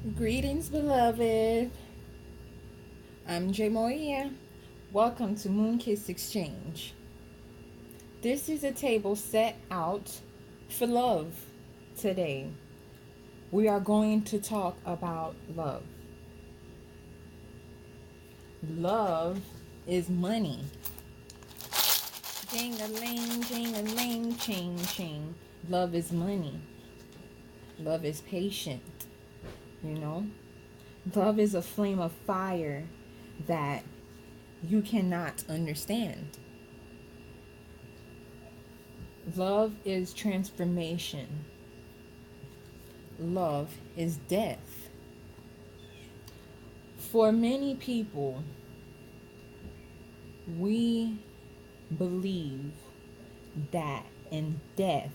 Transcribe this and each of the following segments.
Greetings, beloved. I'm J Moya. Welcome to Moonkiss Exchange. This is a table set out for love today. We are going to talk about love. Love is money. Jing a ling, ching, ching. Love is money. Love is patient, you know? Love is a flame of fire that you cannot understand. Love is transformation. Love is death. For many people, we believe that in death,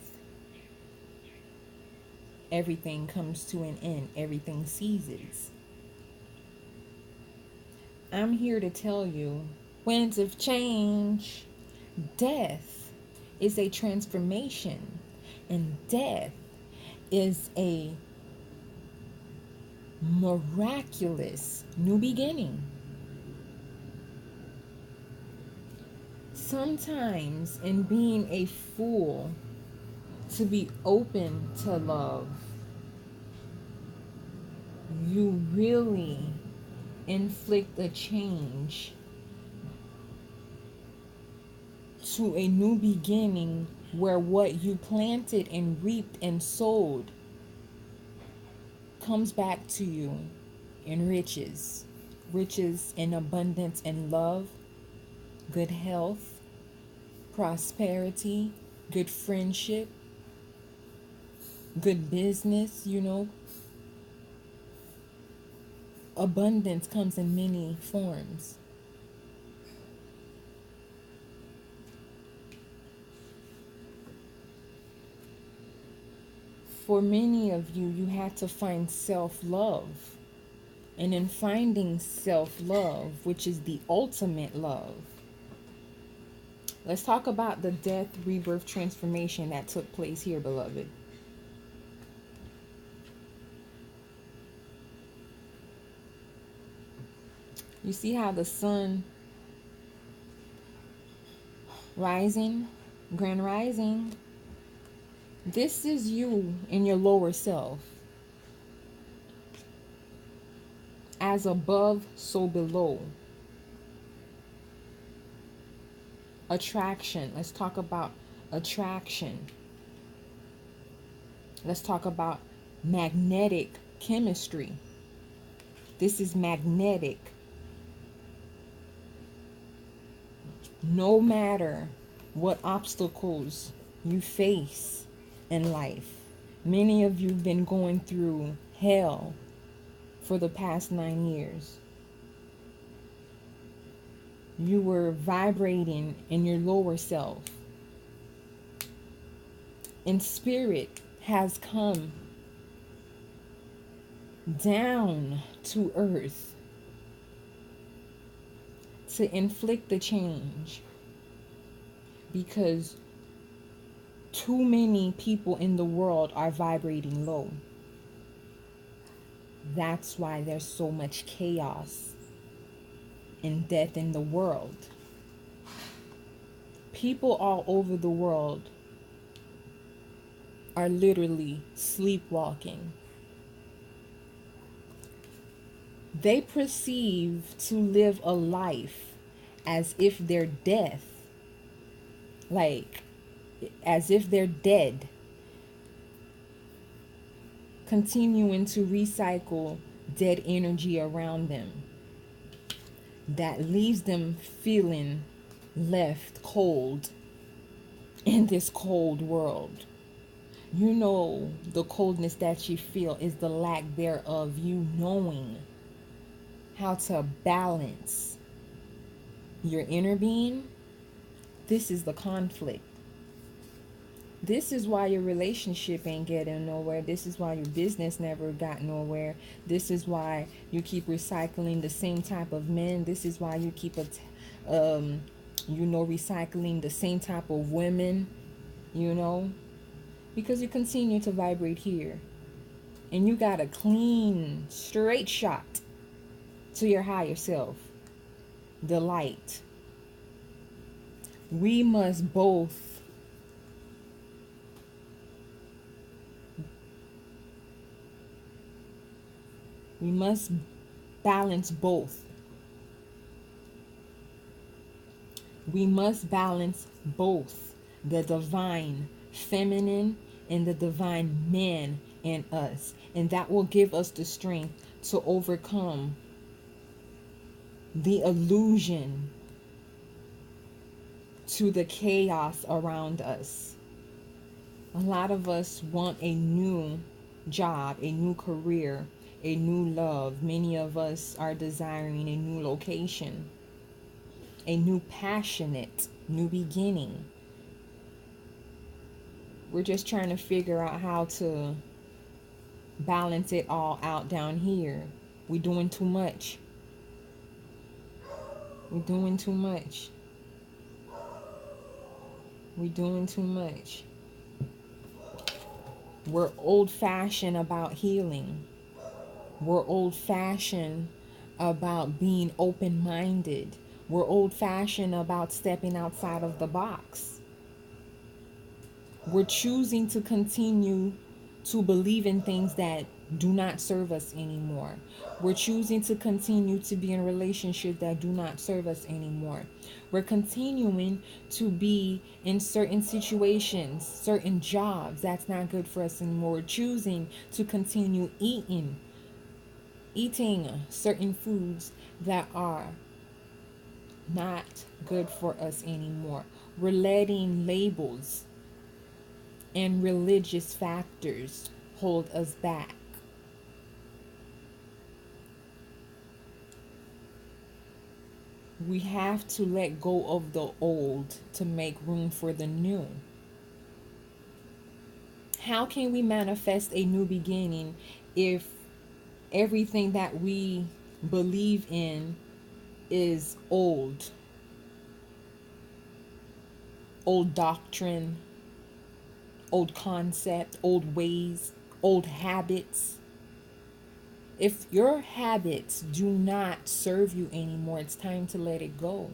everything comes to an end, everything ceases. I'm here to tell you, winds of change, death is a transformation, and death is a miraculous new beginning. Sometimes, in being a fool to be open to love, you really inflict a change to a new beginning where what you planted and reaped and sowed comes back to you in riches. Riches in abundance and love, good health, prosperity, good friendship, good business. Abundance comes in many forms. For many of you, you had to find self-love. And in finding self-love, which is the ultimate love, let's talk about the death, rebirth, transformation that took place here, beloved. You see how the sun rising, grand rising, this is you in your lower self. As above, so below. Attraction. Let's talk about attraction. Let's talk about magnetic chemistry. This is magnetic. No matter what obstacles you face in life, many of you have been going through hell for the past 9 years. You were vibrating in your lower self. And spirit has come down to earth to inflict the change, because too many people in the world are vibrating low. That's why there's so much chaos and death in the world. People all over the world are literally sleepwalking. They perceive to live a life as if they're death, like as if they're dead, continuing to recycle dead energy around them that leaves them feeling left cold in this cold world. You know, the coldness that you feel is the lack thereof you knowing how to balance your inner being. This is the conflict. This is why your relationship ain't getting nowhere. This is why your business never got nowhere. This is why you keep recycling the same type of men. This is why you keep recycling the same type of women, because you continue to vibrate here. And you got a clean, straight shot to your higher self, the light. We must both we must balance both. We must balance both the divine feminine and the divine man in us. And that will give us the strength to overcome the illusion to the chaos around us. A lot of us want a new job, a new career, a new love. Many of us are desiring a new location, a new passionate, new beginning. We're just trying to figure out how to balance it all out down here. We're doing too much. We're doing too much. We're doing too much. We're old-fashioned about healing. We're old-fashioned about being open-minded. We're old-fashioned about stepping outside of the box. We're choosing to continue to believe in things that do not serve us anymore. We're choosing to continue to be in relationships that do not serve us anymore. We're continuing to be in certain situations, certain jobs that's not good for us anymore. We're choosing to continue eating certain foods that are not good for us anymore. We're letting labels and religious factors hold us back. We have to let go of the old to make room for the new. How can we manifest a new beginning if everything that we believe in is old? Old doctrine, old concept, old ways, old habits. If your habits do not serve you anymore, it's time to let it go.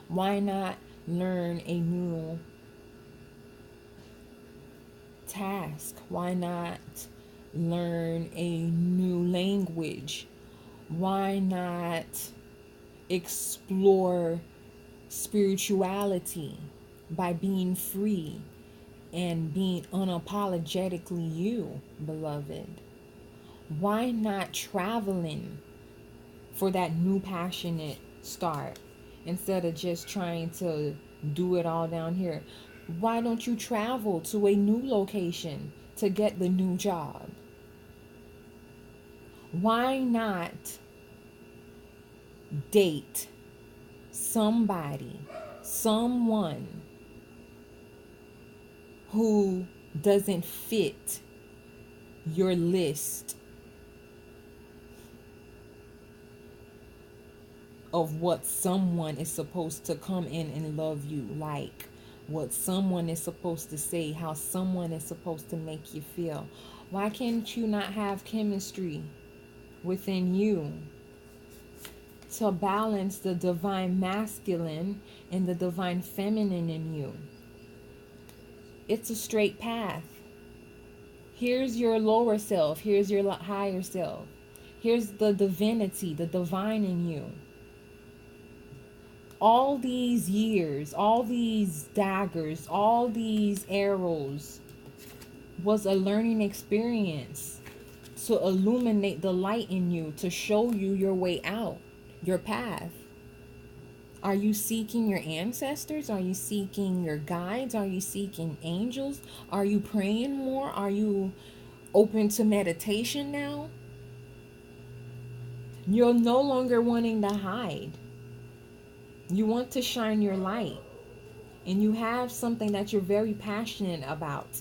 Why not learn a new task? Why not learn a new language? Why not explore spirituality by being free and being unapologetically you, beloved? Why not traveling for that new passionate start instead of just trying to do it all down here? Why don't you travel to a new location to get the new job? Why not date somebody, someone who doesn't fit your list of what someone is supposed to come in and love you like, what someone is supposed to say, how someone is supposed to make you feel? Why can't you not have chemistry within you to balance the divine masculine and the divine feminine in you? It's a straight path. Here's your lower self. Here's your higher self. Here's the divinity, the divine in you. All these years, all these daggers, all these arrows was a learning experience to illuminate the light in you, to show you your way out, your path. Are you seeking your ancestors? Are you seeking your guides? Are you seeking angels? Are you praying more? Are you open to meditation now? You're no longer wanting to hide. You want to shine your light. And you have something that you're very passionate about.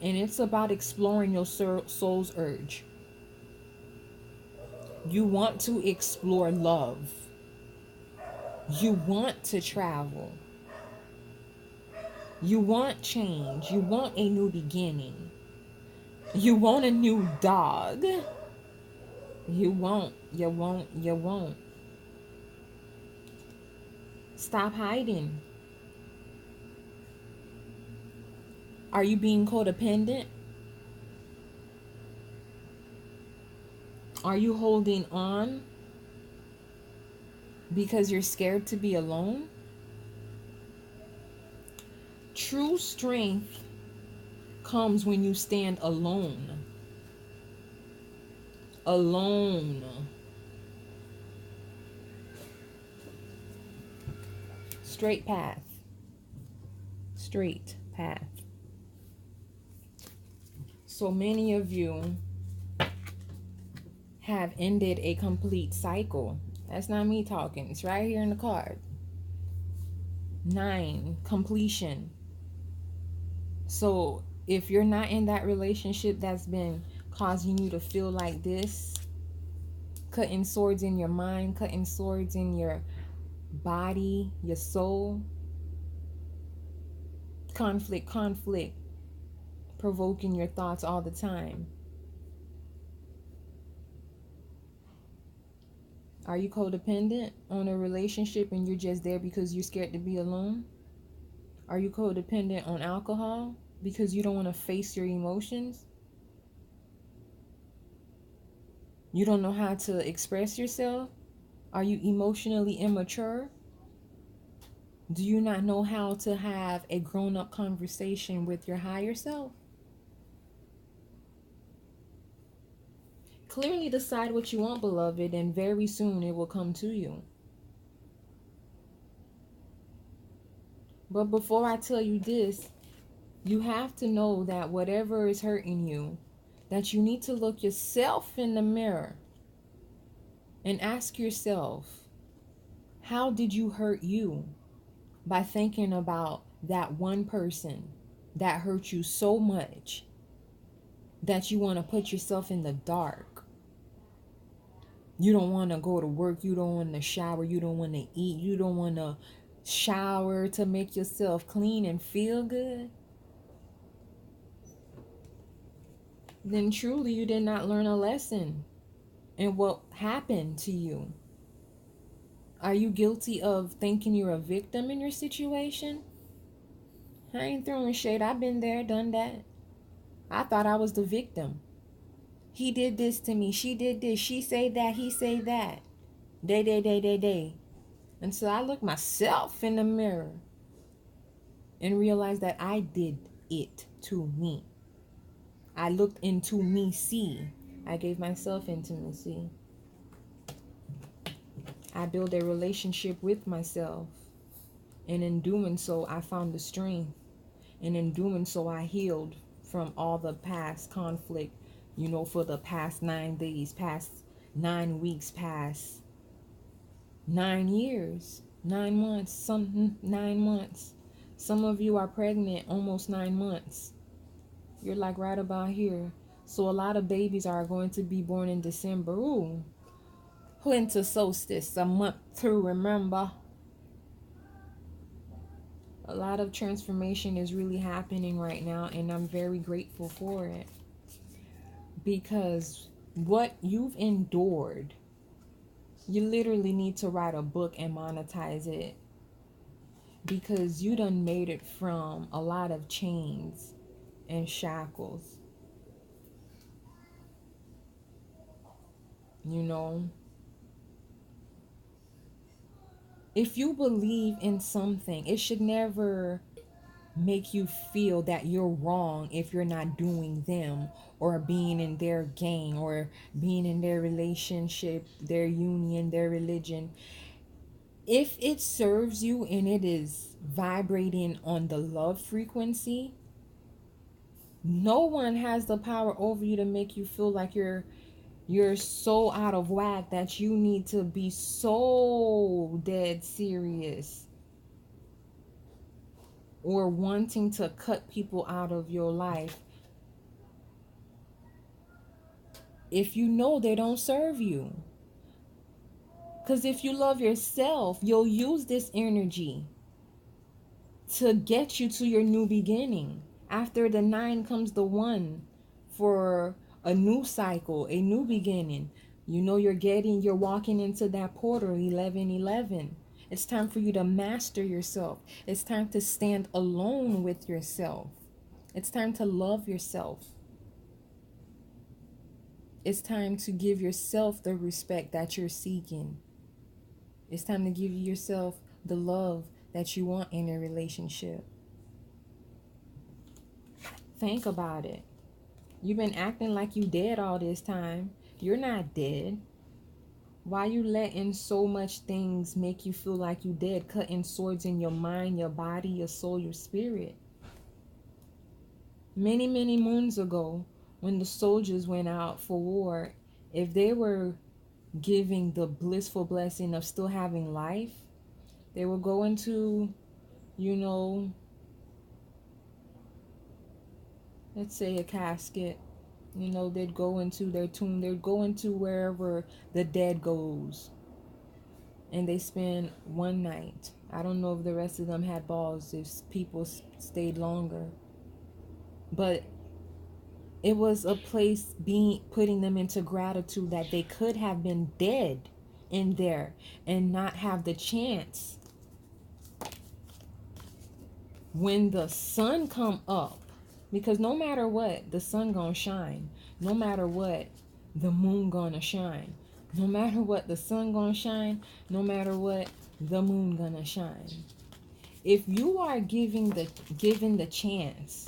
And it's about exploring your soul's urge. You want to explore love. You want to travel. You want change. You want a new beginning. You want a new dog. You won't. You won't. You won't. Stop hiding. Are you being codependent? Are you holding on because you're scared to be alone? True strength comes when you stand alone. Alone. Straight path. Straight path. So many of you have ended a complete cycle. That's not me talking. It's right here in the card. 9, completion. So if you're not in that relationship that's been causing you to feel like this, cutting swords in your mind, cutting swords in your body, your soul, conflict, provoking your thoughts all the time. Are you codependent on a relationship and you're just there because you're scared to be alone? Are you codependent on alcohol because you don't want to face your emotions? You don't know how to express yourself? Are you emotionally immature? Do you not know how to have a grown-up conversation with your higher self? Clearly decide what you want, beloved, and very soon it will come to you. But before I tell you this, you have to know that whatever is hurting you, that you need to look yourself in the mirror and ask yourself, how did you hurt you? By thinking about that one person that hurt you so much that you want to put yourself in the dark. You don't want to go to work. You don't want to shower. You don't want to eat. You don't want to shower to make yourself clean and feel good. Then truly you did not learn a lesson in what happened to you. Are you guilty of thinking you're a victim in your situation? I ain't throwing shade. I've been there, done that. I thought I was the victim. He did this to me. She did this. She say that. He say that. They. And so I looked myself in the mirror and realized that I did it to me. I looked into me, see. I gave myself intimacy. I built a relationship with myself. And in doing so, I found the strength. And in doing so, I healed from all the past conflict, for the past 9 days, past 9 weeks, past 9 years, 9 months, 9 months. Some of you are pregnant almost 9 months. You're like right about here. So a lot of babies are going to be born in December. Ooh. Winter solstice, a month to remember. A lot of transformation is really happening right now, and I'm very grateful for it. Because what you've endured, you literally need to write a book and monetize it. Because you done made it from a lot of chains and shackles. If you believe in something, it should never make you feel that you're wrong if you're not doing them or being in their gang or being in their relationship, their union, their religion. If it serves you and it is vibrating on the love frequency, no one has the power over you to make you feel like you're so out of whack that you need to be so dead serious or wanting to cut people out of your life if you know they don't serve you. Because if you love yourself, you'll use this energy to get you to your new beginning. After the 9 comes the 1. for a new cycle, a new beginning. You know you're walking into that portal 1111. It's time for you to master yourself. It's time to stand alone with yourself. It's time to love yourself. It's time to give yourself the respect that you're seeking. It's time to give yourself the love that you want in a relationship. Think about it. You've been acting like you dead all this time. You're not dead. Why you letting so much things make you feel like you dead? Cutting swords in your mind, your body, your soul, your spirit. Many, many moons ago, when the soldiers went out for war, if they were giving the blissful blessing of still having life, they would go into, let's say a casket. They'd go into their tomb. They'd go into wherever the dead goes. And they spend one night. I don't know if the rest of them had balls, if people stayed longer. But it was a place putting them into gratitude that they could have been dead in there and not have the chance. When the sun come up, because no matter what, the sun gonna shine. No matter what, the moon gonna shine. No matter what, the sun gonna shine. No matter what, the moon gonna shine. If you are given the chance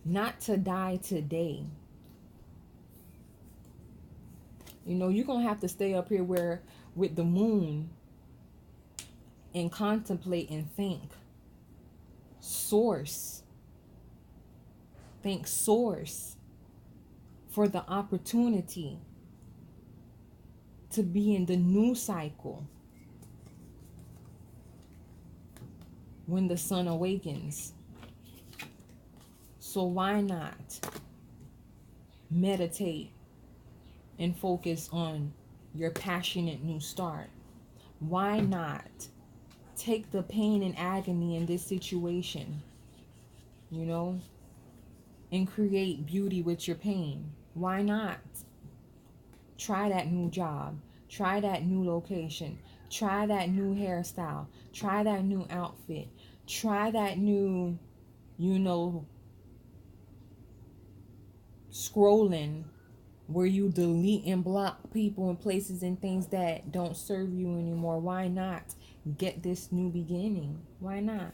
not to die today, you're gonna have to stay up here with the moon and contemplate and think. Think source for the opportunity to be in the new cycle when the sun awakens. So why not meditate and focus on your passionate new start? Why not take the pain and agony in this situation, and create beauty with your pain? Why not try that new job? Try that new location. Try that new hairstyle. Try that new outfit. Try that new, scrolling where you delete and block people and places and things that don't serve you anymore. Why not get this new beginning? Why not?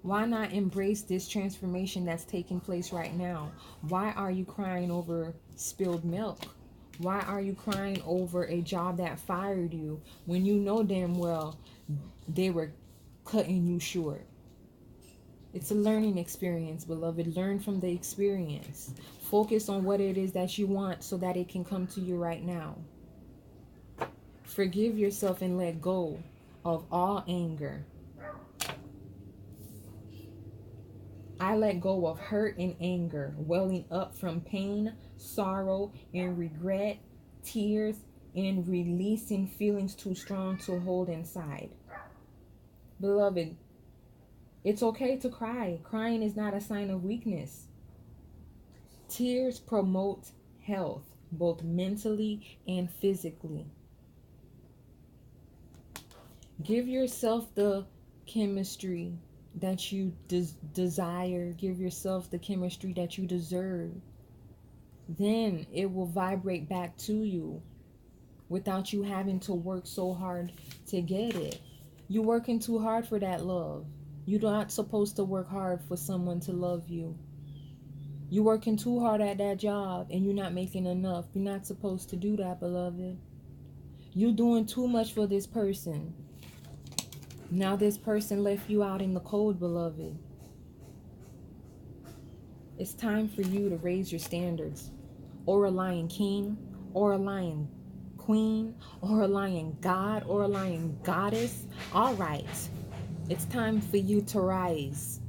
Why not embrace this transformation that's taking place right now? Why are you crying over spilled milk? Why are you crying over a job that fired you when you know damn well they were cutting you short? It's a learning experience, beloved. Learn from the experience. Focus on what it is that you want so that it can come to you right now. Forgive yourself and let go of all anger. I let go of hurt and anger welling up from pain, sorrow, and regret, tears, and releasing feelings too strong to hold inside. Beloved, it's okay to cry. Crying is not a sign of weakness. Tears promote health, both mentally and physically. Give yourself the chemistry that you desire. Give yourself the chemistry that you deserve. Then it will vibrate back to you without you having to work so hard to get it. You're working too hard for that love. You're not supposed to work hard for someone to love you. You're working too hard at that job and you're not making enough. You're not supposed to do that, beloved. You're doing too much for this person. Now this person left you out in the cold, beloved. It's time for you to raise your standards. Or a lion king, or a lion queen, or a lion god, or a lion goddess. All right. It's time for you to rise.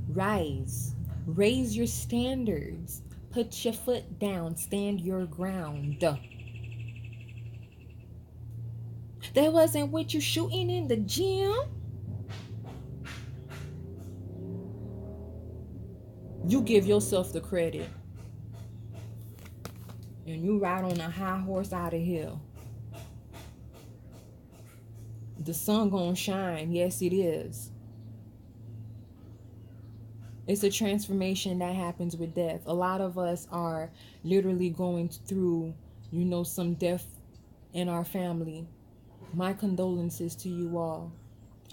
Rise. Raise your standards. Put your foot down. Stand your ground. That wasn't what you shooting in the gym. You give yourself the credit. And you ride on a high horse out of hill. The sun gonna shine. Yes, it is. It's a transformation that happens with death. A lot of us are literally going through, some death in our family. My condolences to you all.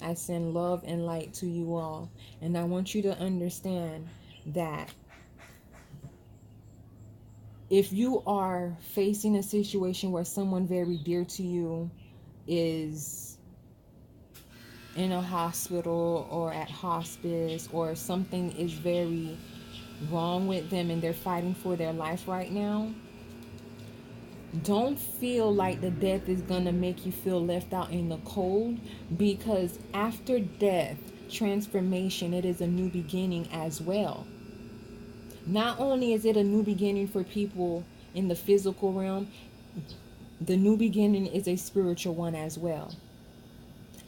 I send love and light to you all. And I want you to understand that if you are facing a situation where someone very dear to you is in a hospital or at hospice, or something is very wrong with them and they're fighting for their life right now, don't feel like the death is gonna make you feel left out in the cold, because after death, transformation, it is a new beginning as well. Not only is it a new beginning for people in the physical realm, the new beginning is a spiritual one as well.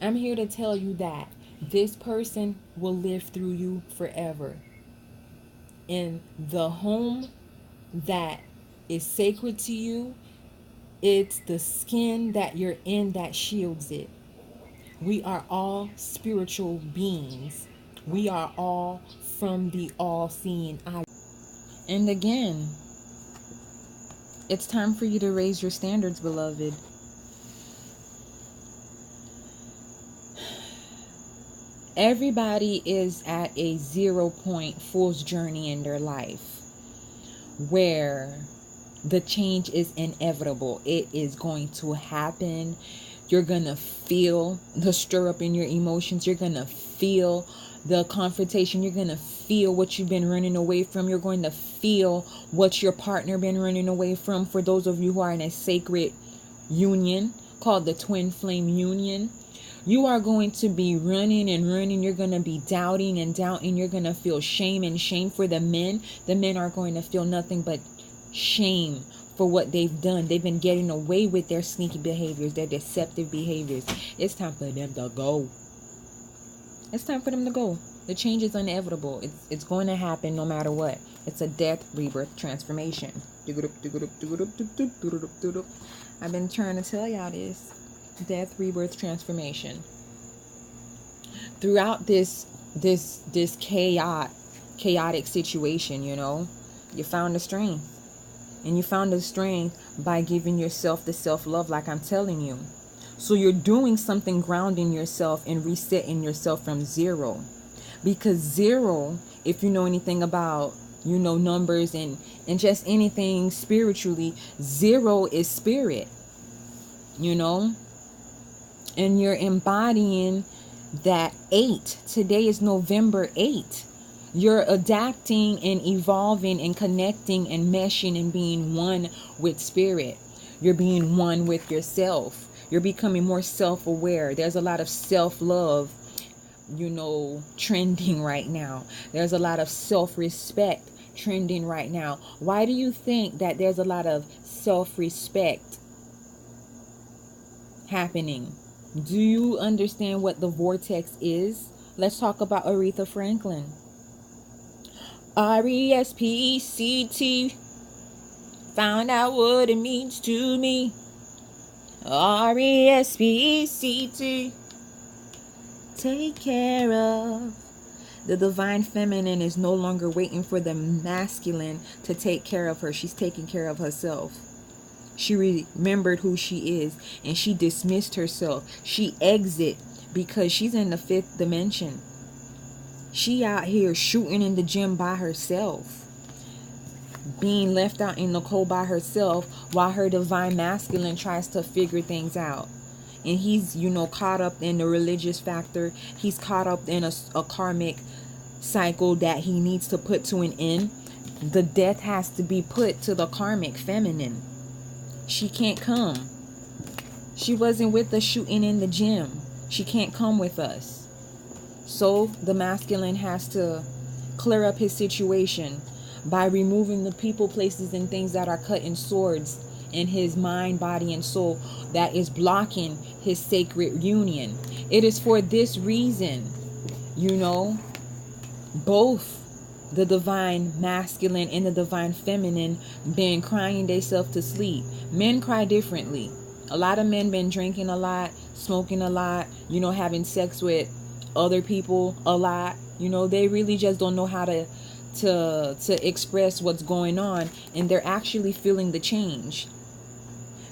I'm here to tell you that this person will live through you forever. In the home that is sacred to you, it's the skin that you're in that shields it. We are all spiritual beings. We are all from the all-seeing eye. And again, it's time for you to raise your standards, beloved. Everybody is at a 0 point fool's journey in their life where the change is inevitable. It is going to happen. You're going to feel the stir up in your emotions. You're going to feel the confrontation. You're going to feel what you've been running away from. You're going to feel what your partner been running away from. For those of you who are in a sacred union called the twin flame union, you are going to be running and running. You're going to be doubting and doubting. You're going to feel shame and shame for the men. The men are going to feel nothing but shame for what they've done. They've been getting away with their sneaky behaviors, their deceptive behaviors. It's time for them to go. It's time for them to go. The change is inevitable. It's going to happen no matter what. It's a death, rebirth, transformation. I've been trying to tell y'all this. Death, rebirth, transformation. Throughout this chaotic situation, you found the strength. And you found the strength by giving yourself the self-love, like I'm telling you. So you're doing something, grounding yourself and resetting yourself from zero. Because zero, if you know anything about, numbers and just anything spiritually, zero is spirit, and you're embodying that 8. Today is November 8. You're adapting and evolving and connecting and meshing and being one with spirit. You're being one with yourself. You're becoming more self-aware. There's a lot of self-love, trending right now. There's a lot of self-respect trending right now. Why do you think that there's a lot of self-respect happening? Do you understand what the vortex is? Let's talk about Aretha Franklin. R-E-S-P-E-C-T. Found out what it means to me. R-E-S-P-E-C-T. Take care of. The divine feminine is no longer waiting for the masculine to take care of her. She's taking care of herself. She remembered who she is, and she dismissed herself. She exit because she's in the 5th dimension. She out here shooting in the gym by herself, being left out in the cold by herself, while her divine masculine tries to figure things out. And he's, caught up in the religious factor. He's caught up in a karmic cycle that he needs to put to an end. The death has to be put to the karmic feminine. She can't come. She wasn't with us shooting in the gym. She can't come with us. So the masculine has to clear up his situation by removing the people, places, and things that are cutting swords in his mind, body, and soul that is blocking his sacred union. It is for this reason, both the divine masculine and the divine feminine been crying themselves to sleep. Men cry differently. A lot of men been drinking a lot, smoking a lot, having sex with other people a lot. They really just don't know how to express what's going on, and they're actually feeling the change.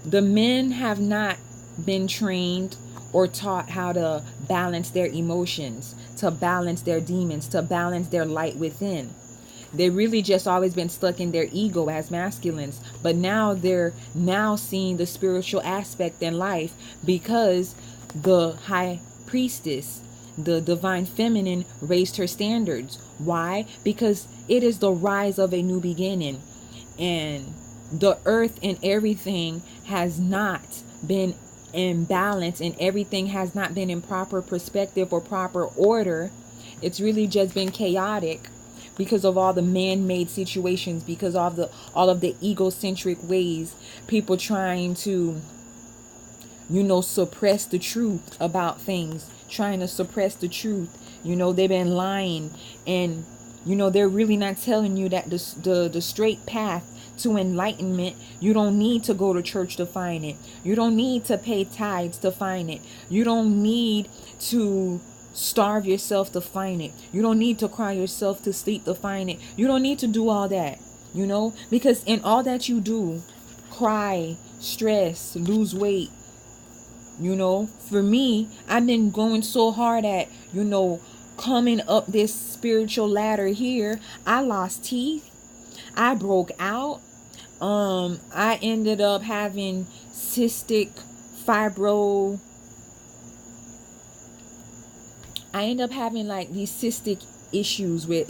The men have not been trained or taught how to balance their emotions, to balance their demons, to balance their light within. They really just always been stuck in their ego as masculines, but now they're now seeing the spiritual aspect in life because the high priestess, the divine feminine, raised her standards. Why? Because it is the rise of a new beginning, and the earth and everything has not been in balance, and everything has not been in proper perspective or proper order. It's really just been chaotic because of all the man-made situations, because of all of the egocentric ways, people trying to suppress the truth about things, trying to suppress the truth. They've been lying, and they're really not telling you that the straight path to enlightenment, you don't need to go to church to find it. You don't need to pay tithes to find it. You don't need to starve yourself to find it. You don't need to cry yourself to sleep to find it. You don't need to do all that, because in all that you do, cry, stress, lose weight, for me, I've been going so hard at, coming up this spiritual ladder here. I lost teeth. I broke out. I ended up having cystic fibro. I ended up having like these cystic issues with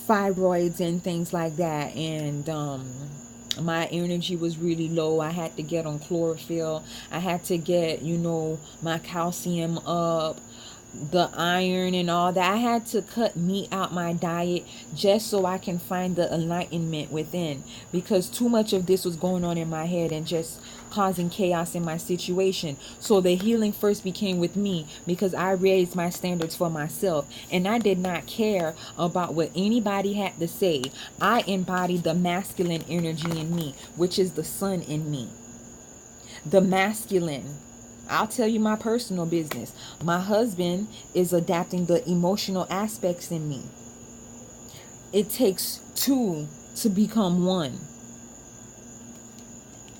fibroids and things like that. And my energy was really low. I had to get on chlorophyll. I had to get, my calcium up, the iron and all that. I had to cut meat out my diet just so I can find the enlightenment within, because too much of this was going on in my head and just causing chaos in my situation. So the healing first became with me, because I raised my standards for myself, and I did not care about what anybody had to say. I embodied the masculine energy in me, which is the sun in me. The masculine. I'll tell you my personal business. My husband is adapting the emotional aspects in me. It takes two to become one.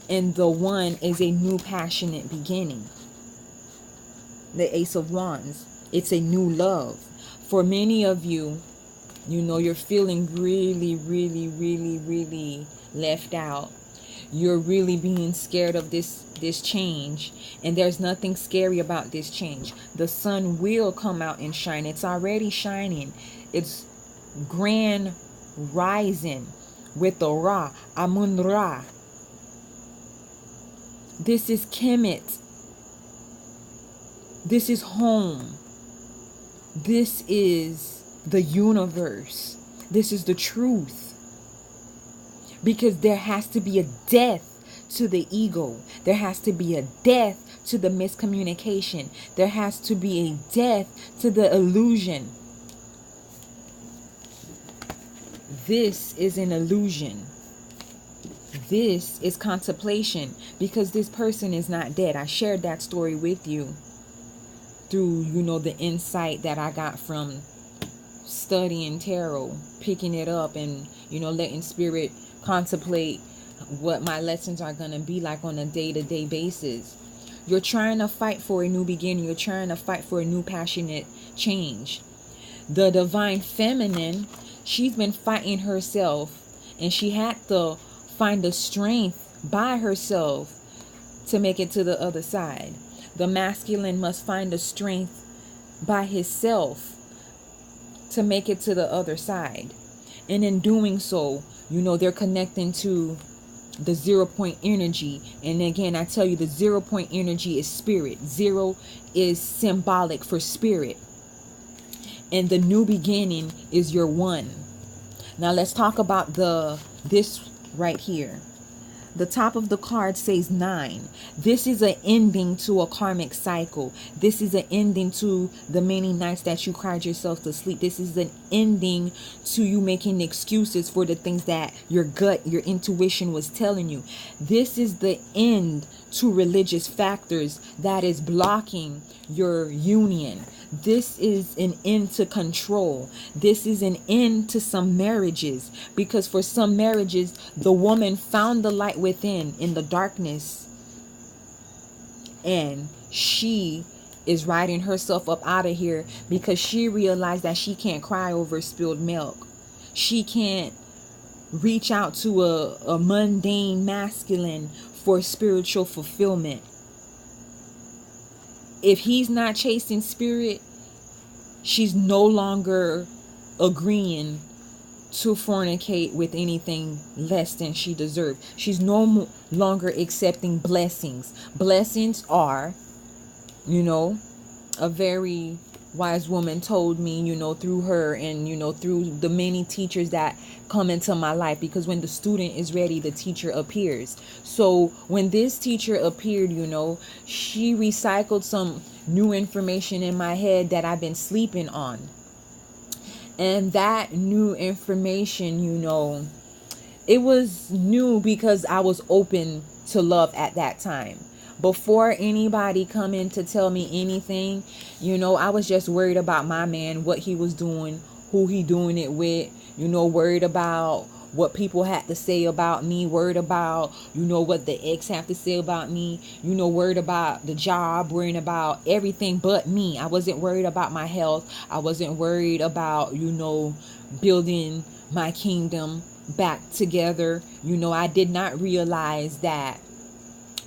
And the one is a new passionate beginning. The Ace of Wands. It's a new love. For many of you, you're feeling really, really, really, really left out. You're really being scared of this change, and there's nothing scary about this change. The sun will come out and shine. It's already shining. It's grand rising with the Ra, Amun Ra. This is Kemet. This is home. This is the universe. This is the truth. Because there has to be a death to the ego. There has to be a death to the miscommunication. There has to be a death to the illusion. This is an illusion. This is contemplation, because this person is not dead. I shared that story with you through, the insight that I got from studying tarot, picking it up and, letting spirit contemplate what my lessons are going to be like on a day-to-day basis. You're trying to fight for a new beginning. You're trying to fight for a new passionate change. The divine feminine, she's been fighting herself, and she had to find the strength by herself to make it to the other side. The masculine must find the strength by himself to make it to the other side. And in doing so, they're connecting to the 0 point energy. And again, I tell you, the 0 point energy is spirit. 0 is symbolic for spirit. And the new beginning is your 1. Now let's talk about this right here. The top of the card says 9. This is an ending to a karmic cycle. This is an ending to the many nights that you cried yourself to sleep. This is an ending to you making excuses for the things that your gut, your intuition was telling you. This is the end to religious factors that is blocking your union. This is an end to control. This is an end to some marriages, because for some marriages, the woman found the light within in the darkness, and she is writing herself up out of here because she realized that she can't cry over spilled milk. She can't reach out to a mundane masculine for spiritual fulfillment. If he's not chasing spirit, she's no longer agreeing to fornicate with anything less than she deserved. She's no longer accepting blessings. Blessings are, a very wise woman told me, through her and, through the many teachers that come into my life, because when the student is ready, the teacher appears. So when this teacher appeared, she recycled some new information in my head that I've been sleeping on. And that new information, it was new because I was open to love at that time. Before anybody come in to tell me anything, I was just worried about my man, what he was doing, who he doing it with, worried about what people had to say about me, worried about, what the ex have to say about me, worried about the job, worrying about everything but me. I wasn't worried about my health. I wasn't worried about, building my kingdom back together. I did not realize that,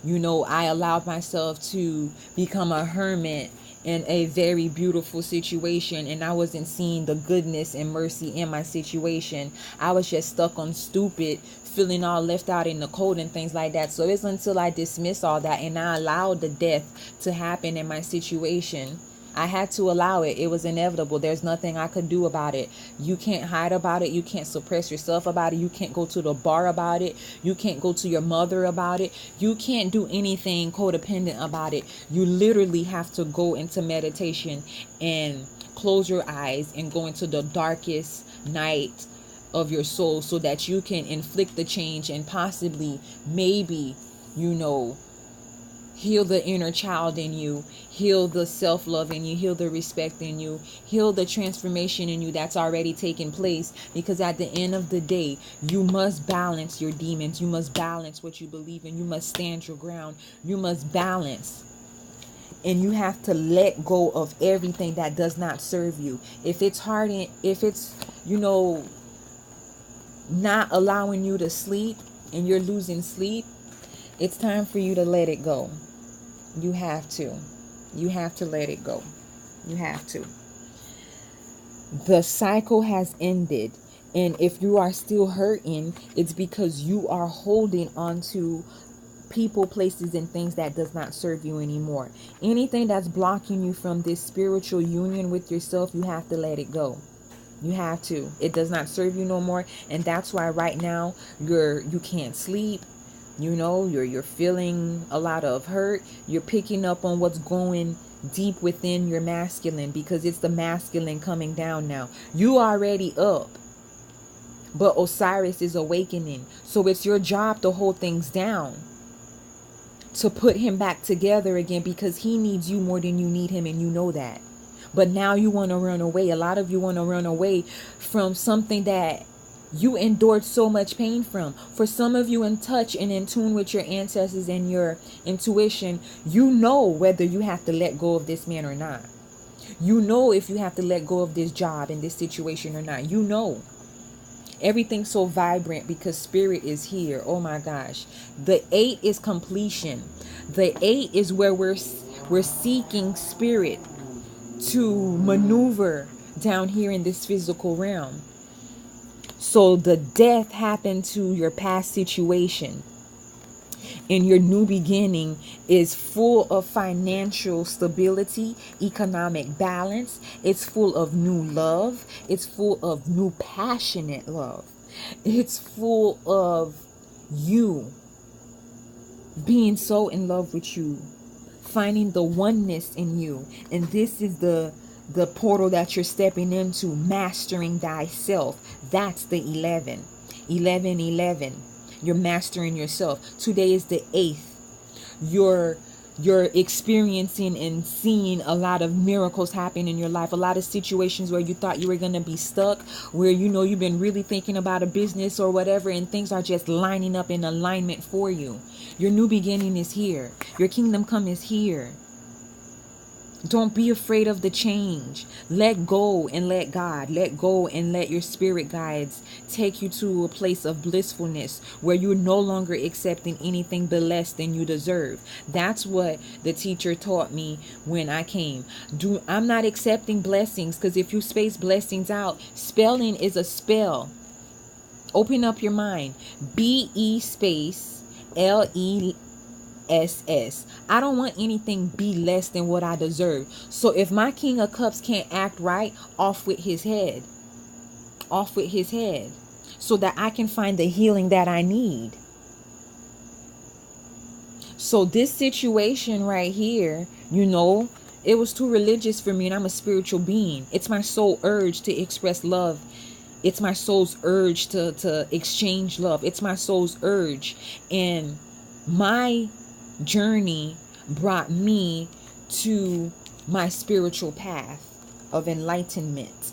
I allowed myself to become a hermit in a very beautiful situation, and I wasn't seeing the goodness and mercy in my situation. I was just stuck on stupid, feeling all left out in the cold and things like that. So it's until I dismissed all that and I allowed the death to happen in my situation. I had to allow it. It was inevitable. There's nothing I could do about it. You can't hide about it. You can't suppress yourself about it. You can't go to the bar about it. You can't go to your mother about it. You can't do anything codependent about it. You literally have to go into meditation and close your eyes and go into the darkest night of your soul so that you can inflict the change and possibly, maybe, heal the inner child in you, heal the self-love in you, heal the respect in you, heal the transformation in you that's already taken place. Because at the end of the day, you must balance your demons. You must balance what you believe in. You must stand your ground. You must balance. And you have to let go of everything that does not serve you. If it's hard, if it's, not allowing you to sleep and you're losing sleep, it's time for you to let it go. You have to. You have to let it go. You have to. The cycle has ended. And if you are still hurting, it's because you are holding on to people, places, and things that does not serve you anymore. Anything that's blocking you from this spiritual union with yourself, you have to let it go. You have to. It does not serve you no more. And that's why right now you can't sleep. You're feeling a lot of hurt. You're picking up on what's going deep within your masculine, because it's the masculine coming down now. You already up, but Osiris is awakening. So it's your job to hold things down, to put him back together again, because he needs you more than you need him, and you know that. But now you want to run away. A lot of you want to run away from something that you endured so much pain from. For some of you in touch and in tune with your ancestors and your intuition, you know whether you have to let go of this man or not. You know if you have to let go of this job and this situation or not. You know. Everything's so vibrant because spirit is here. Oh my gosh. The 8 is completion. The 8 is where we're seeking spirit to maneuver down here in this physical realm. So the death happened to your past situation, and your new beginning is full of financial stability, economic balance. It's full of new love. It's full of new passionate love. It's full of you being so in love with you, finding the oneness in you. And this is the portal that you're stepping into, mastering thyself. That's the 11. 11, 11. You're mastering yourself. Today is the 8th. You're experiencing and seeing a lot of miracles happen in your life, a lot of situations where you thought you were going to be stuck, where you've been really thinking about a business or whatever, and things are just lining up in alignment for you. Your new beginning is here. Your kingdom come is here. Don't be afraid of the change. Let go and let God. Let go and let your spirit guides take you to a place of blissfulness where you're no longer accepting anything but less than you deserve. That's what the teacher taught me when I came. I'm not accepting blessings, because if you space blessings out, spelling is a spell. Open up your mind. B-E space L-E SS. I don't want anything be less than what I deserve. So if my King of Cups can't act right, off with his head. Off with his head. So that I can find the healing that I need. So this situation right here, it was too religious for me, and I'm a spiritual being. It's my soul urge to express love. It's my soul's urge to exchange love. It's my soul's urge. And my journey brought me to my spiritual path of enlightenment.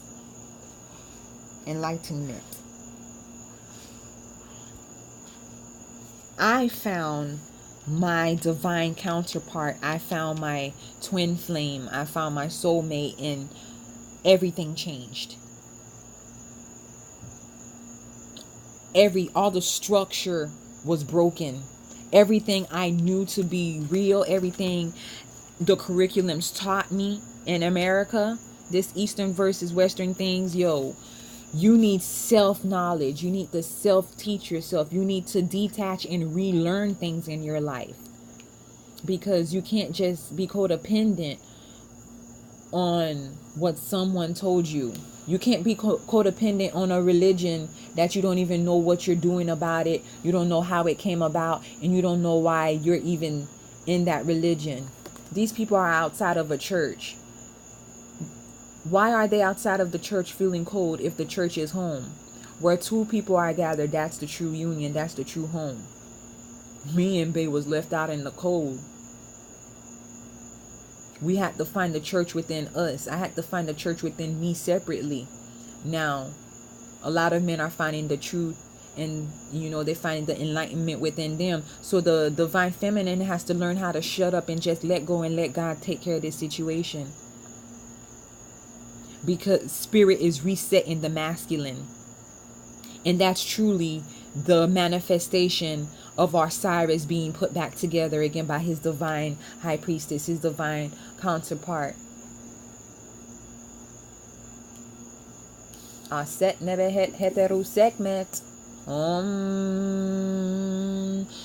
I found my divine counterpart. I found my twin flame. I found my soulmate, and everything changed. All the structure was broken. Everything I knew to be real, everything the curriculums taught me in America, this Eastern versus Western things, you need self-knowledge. You need to self-teach yourself. You need to detach and relearn things in your life, because you can't just be codependent on what someone told you. You can't be codependent on a religion that you don't even know what you're doing about it. You don't know how it came about, and you don't know why you're even in that religion. These people are outside of a church. Why are they outside of the church feeling cold if the church is home? Where two people are gathered, that's the true union. That's the true home. Me and Bae was left out in the cold. We had to find the church within us. I had to find the church within me separately. Now, a lot of men are finding the truth, and they find the enlightenment within them. So the divine feminine has to learn how to shut up and just let go and let God take care of this situation. Because spirit is resetting the masculine. And that's truly the manifestation of Osiris being put back together again by his divine high priestess, his divine counterpart. Aset nebehet heteru segment.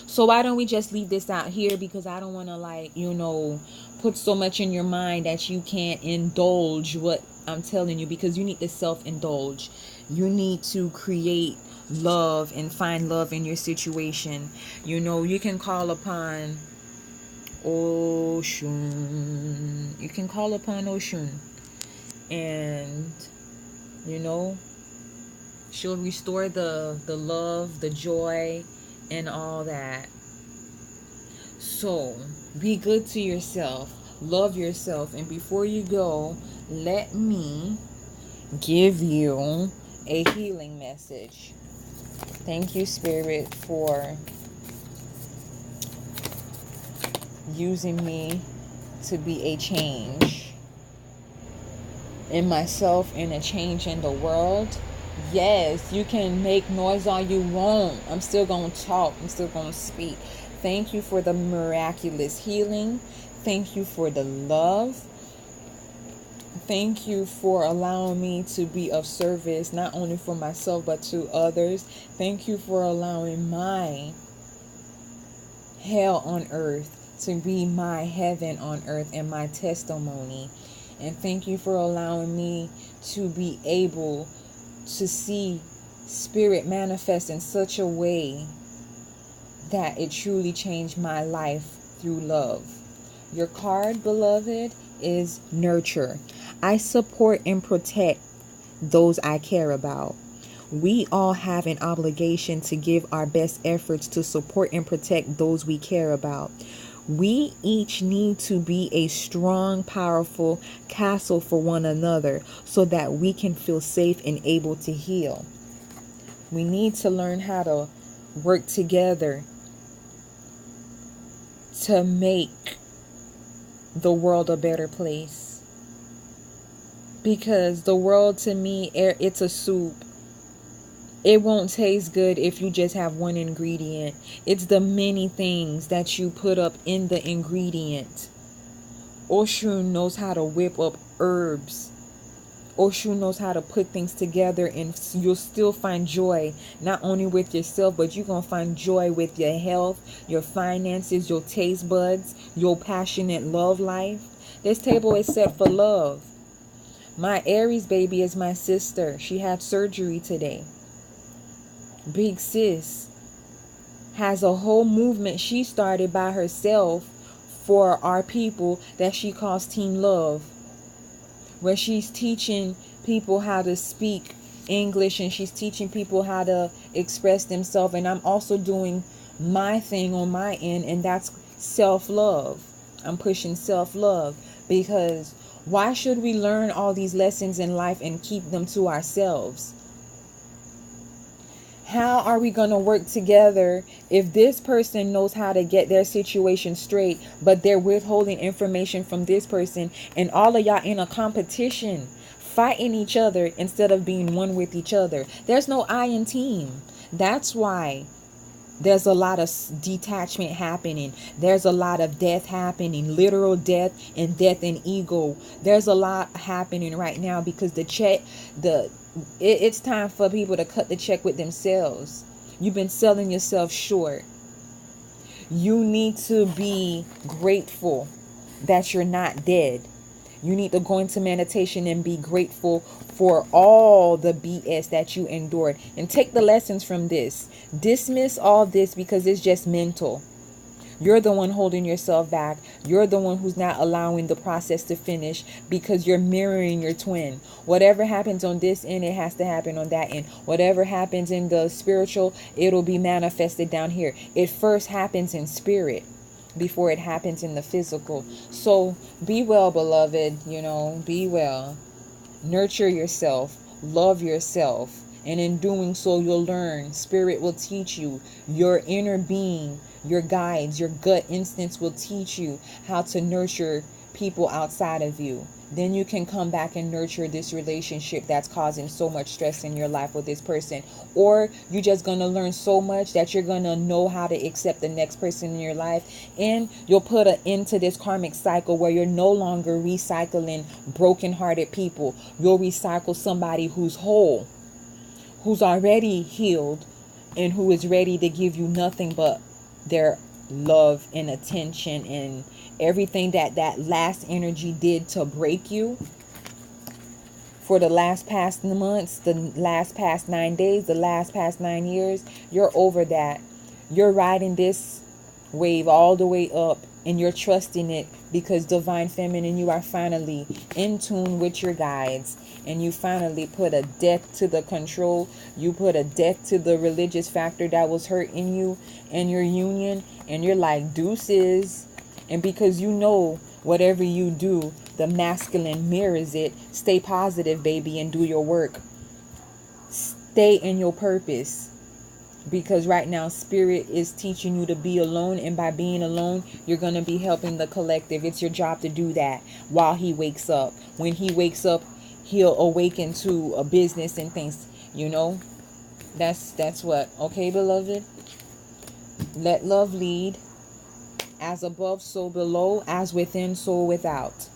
So why don't we just leave this out here? Because I don't want to put so much in your mind that you can't indulge what I'm telling you, because you need to self-indulge. You need to create love and find love in your situation. You can call upon Oshun. You can call upon Oshun, and she'll restore the love, the joy, and all that. So be good to yourself, love yourself, and before you go, let me give you a healing message. Thank you, Spirit, for using me to be a change in myself and a change in the world. Yes, you can make noise all you want. I'm still going to talk. I'm still going to speak. Thank you for the miraculous healing. Thank you for the love. Thank you for allowing me to be of service, not only for myself, but to others. Thank you for allowing my hell on earth to be my heaven on earth and my testimony. And thank you for allowing me to be able to see spirit manifest in such a way that it truly changed my life through love. Your card, beloved, is nurture. I support and protect those I care about. We all have an obligation to give our best efforts to support and protect those we care about. We each need to be a strong, powerful castle for one another so that we can feel safe and able to heal. We need to learn how to work together to make the world a better place. Because the world, to me, it's a soup. It won't taste good if you just have one ingredient. It's the many things that you put up in the ingredient. Oshun knows how to whip up herbs. Oshun knows how to put things together, and you'll still find joy, not only with yourself, but you're going to find joy with your health, your finances, your taste buds, your passionate love life. This table is set for love. My Aries baby is my sister. She had surgery today. Big sis has a whole movement she started by herself for our people that she calls Team Love, where she's teaching people how to speak English and she's teaching people how to express themselves. And I'm also doing my thing on my end, and that's self-love. I'm pushing self-love, because why should we learn all these lessons in life and keep them to ourselves? How are we going to work together if this person knows how to get their situation straight, but they're withholding information from this person, and all of y'all in a competition, fighting each other instead of being one with each other? There's no I in team. That's why there's a lot of detachment happening. There's a lot of death happening, literal death and death in ego. There's a lot happening right now because it's time for people to cut the check with themselves. You've been selling yourself short. You need to be grateful that you're not dead. You need to go into meditation and be grateful for all the BS that you endured, and take the lessons from this. Dismiss all this because it's just mental. You're the one holding yourself back. You're the one who's not allowing the process to finish because you're mirroring your twin. Whatever happens on this end, it has to happen on that end. Whatever happens in the spiritual, it'll be manifested down here. It first happens in spirit before it happens in the physical. So be well, beloved. Be well. Nurture yourself. Love yourself. And in doing so, you'll learn. Spirit will teach you. Your inner being, your guides, your gut instincts will teach you how to nurture people outside of you. Then you can come back and nurture this relationship that's causing so much stress in your life with this person. Or you're just going to learn so much that you're going to know how to accept the next person in your life. And you'll put an end to this karmic cycle where you're no longer recycling broken-hearted people. You'll recycle somebody who's whole, who's already healed, and who is ready to give you nothing but their love and attention and everything that last energy did to break you for the last past months, the last past 9 days, the last past 9 years. You're over that. You're riding this wave all the way up, and you're trusting it because Divine Feminine, you are finally in tune with your guides, and you finally put a death to the control. You put a death to the religious factor that was hurting you and your union, and you're like, deuces. And because you know whatever you do, the masculine mirrors it. Stay positive, baby, and do your work. Stay in your purpose. Because right now, Spirit is teaching you to be alone. And by being alone, you're going to be helping the collective. It's your job to do that while he wakes up. When he wakes up, he'll awaken to a business and things. That's what. Okay, beloved? Let love lead. As above, so below. As within, so without.